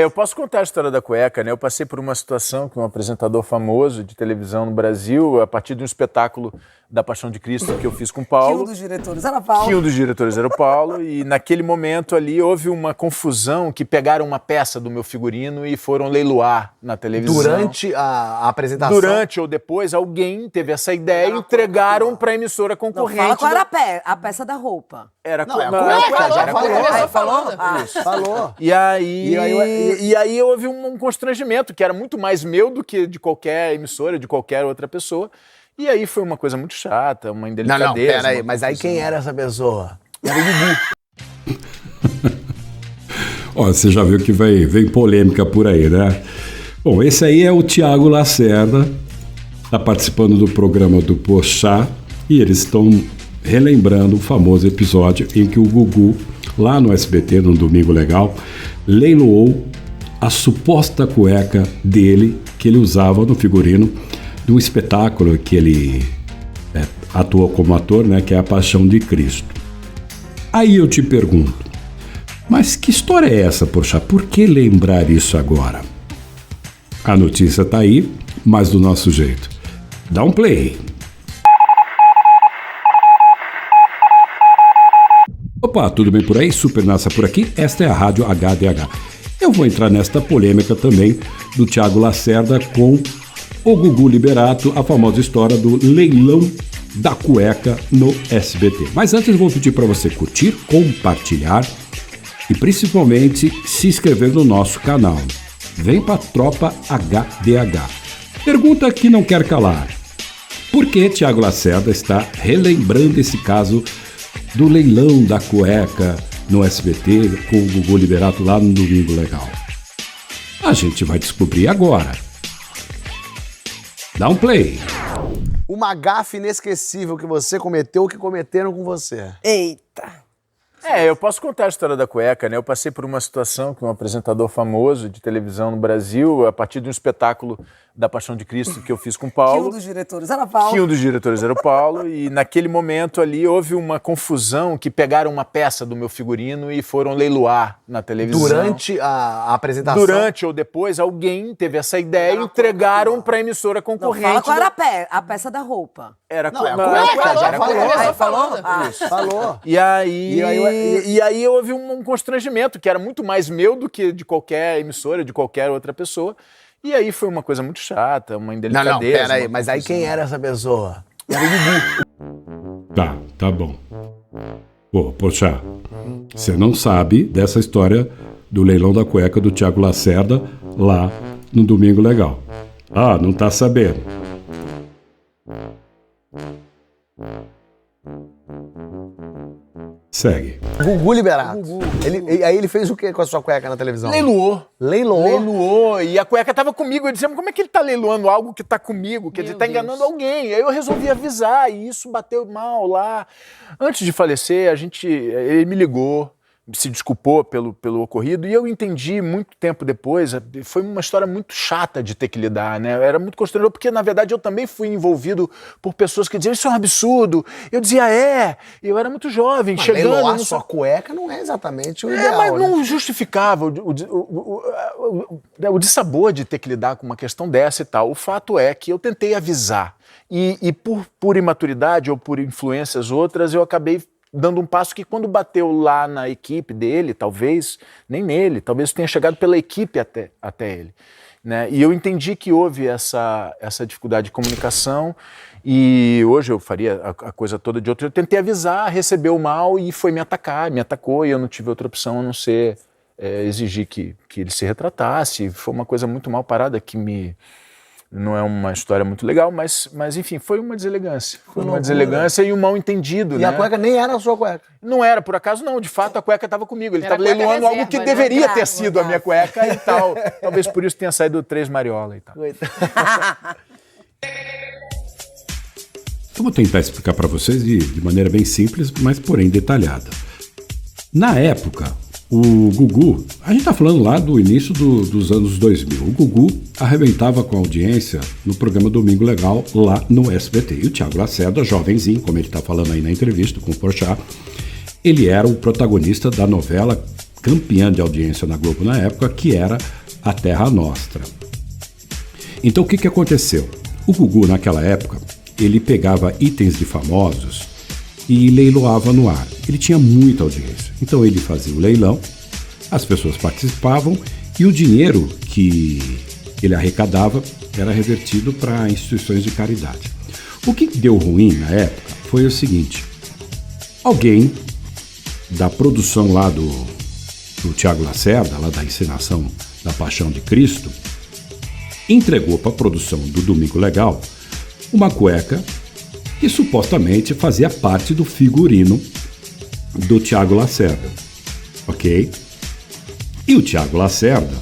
Eu posso contar a história da cueca, né? Eu passei por uma situação com um apresentador famoso de televisão no Brasil, a partir de um espetáculo da Paixão de Cristo que eu fiz com o Paulo. Que um dos diretores era Paulo. Que um dos diretores era o Paulo. E naquele momento ali houve uma confusão que pegaram uma peça do meu figurino e foram leiloar na televisão. Durante a apresentação? Durante ou depois, alguém teve essa ideia e entregaram para a emissora concorrente. Não, fala qual era a peça da roupa. Era não, a cueca. Falou? Falou. E aí houve um constrangimento, que era muito mais meu do que de qualquer emissora, de qualquer outra pessoa. E aí foi uma coisa muito chata, uma indelicadeza. Não, pera aí, mas aí quem era essa pessoa? Era o Gugu. Ó, você já viu que vem polêmica por aí, né? Bom, esse aí é o Thiago Lacerda, tá participando do programa do Porchat, e eles estão relembrando o famoso episódio em que o Gugu, lá no SBT, no Domingo Legal, leiloou a suposta cueca dele, que ele usava no figurino de um espetáculo que ele atua como ator, né, que é a Paixão de Cristo. Aí eu te pergunto, mas que história é essa, Porchat? Por que lembrar isso agora? A notícia tá aí, mas do nosso jeito. Dá um play. Opa, tudo bem por aí? Super Nassa por aqui. Esta é a Rádio HDH. Eu vou entrar nesta polêmica também do Thiago Lacerda com o Gugu Liberato, a famosa história do leilão da cueca no SBT. Mas antes eu vou pedir para você curtir, compartilhar e principalmente se inscrever no nosso canal. Vem pra Tropa HDH. Pergunta que não quer calar. Por que Thiago Lacerda está relembrando esse caso do leilão da cueca no SBT com o Gugu Liberato lá no Domingo Legal? A gente vai descobrir agora. Dá um play. Uma gafe inesquecível que você cometeu ou que cometeram com você. Eita. Eu posso contar a história da cueca, né? Eu passei por uma situação com um apresentador famoso de televisão no Brasil, a partir de um espetáculo da Paixão de Cristo que eu fiz com o Paulo. Que um dos diretores era Paulo. Que um dos diretores era o Paulo. E naquele momento ali houve uma confusão que pegaram uma peça do meu figurino e foram leiloar na televisão. Durante a apresentação? Durante ou depois, alguém teve essa ideia e entregaram para a emissora concorrente. Não, fala qual era a peça da roupa. Era a cueca. Falou. E aí houve um constrangimento, que era muito mais meu do que de qualquer emissora, de qualquer outra pessoa. E aí foi uma coisa muito chata, uma indelicadeza. Não, pera aí, mas aí quem era essa pessoa? Era o Gugu. Tá bom. Pô, Porchat, você não sabe dessa história do leilão da cueca do Thiago Lacerda lá no Domingo Legal. Ah, não tá sabendo. Segue. Gugu Liberato. Aí ele fez o que com a sua cueca na televisão? Leiloou. E a cueca tava comigo. Eu dizia, mas como é que ele tá leiloando algo que tá comigo? Quer dizer, tá enganando alguém. Aí eu resolvi avisar e isso bateu mal lá. Antes de falecer, ele me ligou, se desculpou pelo ocorrido, e eu entendi muito tempo depois, foi uma história muito chata de ter que lidar, né? Era muito constrangedor, porque na verdade eu também fui envolvido por pessoas que diziam, isso é um absurdo. Eu dizia, eu era muito jovem, mas chegando... leiloar sua cueca não é exatamente o ideal, mas né? não justificava o dissabor de ter que lidar com uma questão dessa e tal. O fato é que eu tentei avisar, e por imaturidade ou por influências outras, eu acabei dando um passo que quando bateu lá na equipe dele, talvez, nem nele, talvez tenha chegado pela equipe até ele. Né? E eu entendi que houve essa dificuldade de comunicação e hoje eu faria a coisa toda de outro. Eu tentei avisar, recebeu mal e foi me atacou e eu não tive outra opção a não ser exigir que ele se retratasse. Foi uma coisa muito mal parada que não é uma história muito legal, mas enfim, foi uma deselegância. Foi uma deselegância e um mal entendido, né? E a cueca nem era a sua cueca? Não era, por acaso não. De fato, a cueca estava comigo. Ele estava leiloando algo que deveria ter sido a minha cueca e tal. Talvez por isso tenha saído 3 Mariola e tal. Eu vou tentar explicar para vocês de maneira bem simples, mas porém detalhada. Na época, o Gugu, a gente tá falando lá do início dos anos 2000, o Gugu arrebentava com a audiência no programa Domingo Legal lá no SBT. E o Thiago Lacerda, jovenzinho, como ele tá falando aí na entrevista com o Porchat, ele era o protagonista da novela campeã de audiência na Globo na época, que era a Terra Nostra. Então o que aconteceu? O Gugu, naquela época, ele pegava itens de famosos e leiloava no ar. Ele tinha muita audiência. Então ele fazia o leilão, as pessoas participavam e o dinheiro que ele arrecadava era revertido para instituições de caridade. O que deu ruim na época foi o seguinte: alguém da produção lá do Tiago Lacerda, lá da encenação da Paixão de Cristo, entregou para a produção do Domingo Legal uma cueca que supostamente fazia parte do figurino do Tiago Lacerda, ok? E o Tiago Lacerda,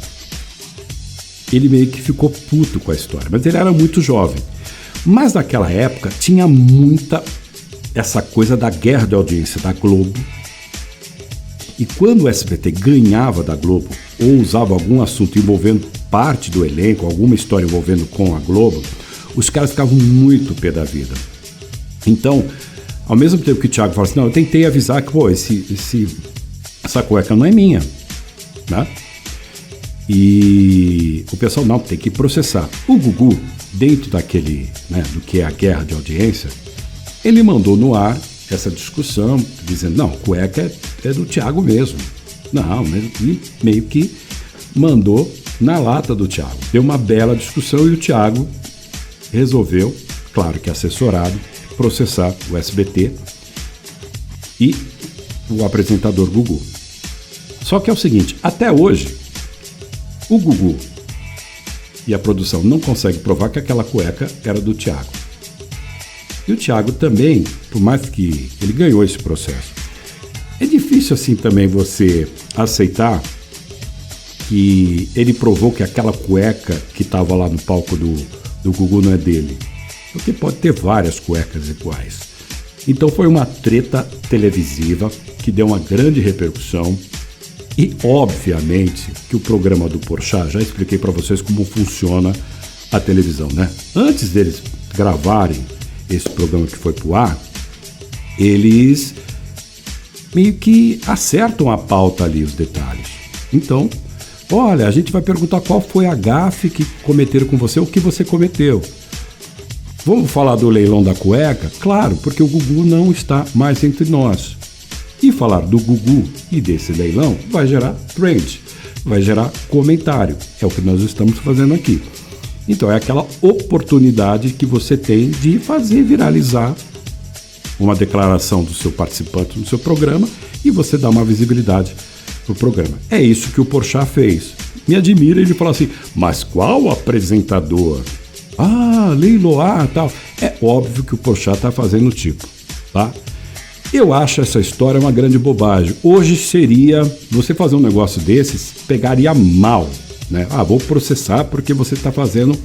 ele meio que ficou puto com a história, mas ele era muito jovem. Mas naquela época tinha muita essa coisa da guerra de audiência da Globo. E quando o SBT ganhava da Globo ou usava algum assunto envolvendo parte do elenco, alguma história envolvendo com a Globo, os caras ficavam muito pé da vida. Então, ao mesmo tempo que o Thiago fala assim, não, eu tentei avisar que, pô, essa cueca não é minha, né? E o pessoal, não, tem que processar. O Gugu, dentro daquele, né, do que é a guerra de audiência, ele mandou no ar essa discussão, dizendo, não, cueca é do Thiago mesmo. Não, meio que mandou na lata do Thiago. Deu uma bela discussão e o Thiago resolveu, claro que assessorado, processar o SBT e o apresentador Gugu. Só que é o seguinte, até hoje, o Gugu e a produção não conseguem provar que aquela cueca era do Thiago. E o Thiago também, por mais que ele ganhou esse processo, é difícil assim também você aceitar que ele provou que aquela cueca que estava lá no palco do Gugu não é dele. Porque pode ter várias cuecas iguais. Então foi uma treta televisiva que deu uma grande repercussão. E, obviamente, que o programa do Porchat, já expliquei para vocês como funciona a televisão, né? Antes deles gravarem esse programa que foi pro ar, eles meio que acertam a pauta ali, os detalhes. Então, olha, a gente vai perguntar qual foi a gafe que cometeram com você, o que você cometeu. Vamos falar do leilão da cueca? Claro, porque o Gugu não está mais entre nós. E falar do Gugu e desse leilão vai gerar trend, vai gerar comentário. É o que nós estamos fazendo aqui. Então é aquela oportunidade que você tem de fazer viralizar uma declaração do seu participante no seu programa e você dá uma visibilidade pro programa. É isso que o Porchat fez. Me admira ele falar assim, mas qual apresentador? Ah, leiloar e tal. É óbvio que o Porchat está fazendo tipo, tá? Eu acho essa história uma grande bobagem. Hoje seria, você fazer um negócio desses, pegaria mal, né? Ah, vou processar porque você está fazendo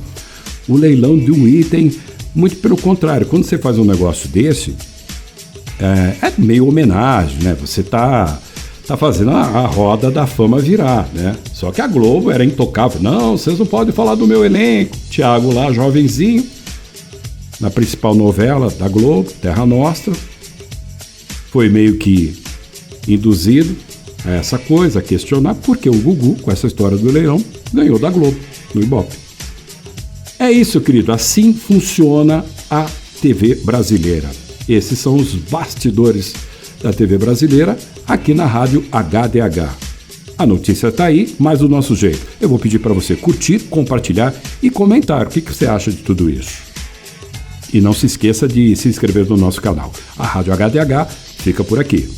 o leilão de um item. Muito pelo contrário, quando você faz um negócio desse, é meio homenagem, né? Você tá fazendo a roda da fama virar, né? Só que a Globo era intocável. Não, vocês não podem falar do meu elenco. Thiago lá, jovenzinho, na principal novela da Globo, Terra Nostra, foi meio que induzido a essa coisa, a questionar, porque o Gugu, com essa história do leilão, ganhou da Globo, no Ibope. É isso, querido. Assim funciona a TV brasileira. Esses são os bastidores da TV brasileira, aqui na rádio HDH. A notícia está aí, mas do nosso jeito. Eu vou pedir para você curtir, compartilhar e comentar o que você acha de tudo isso. E não se esqueça de se inscrever no nosso canal. A Rádio HDH fica por aqui.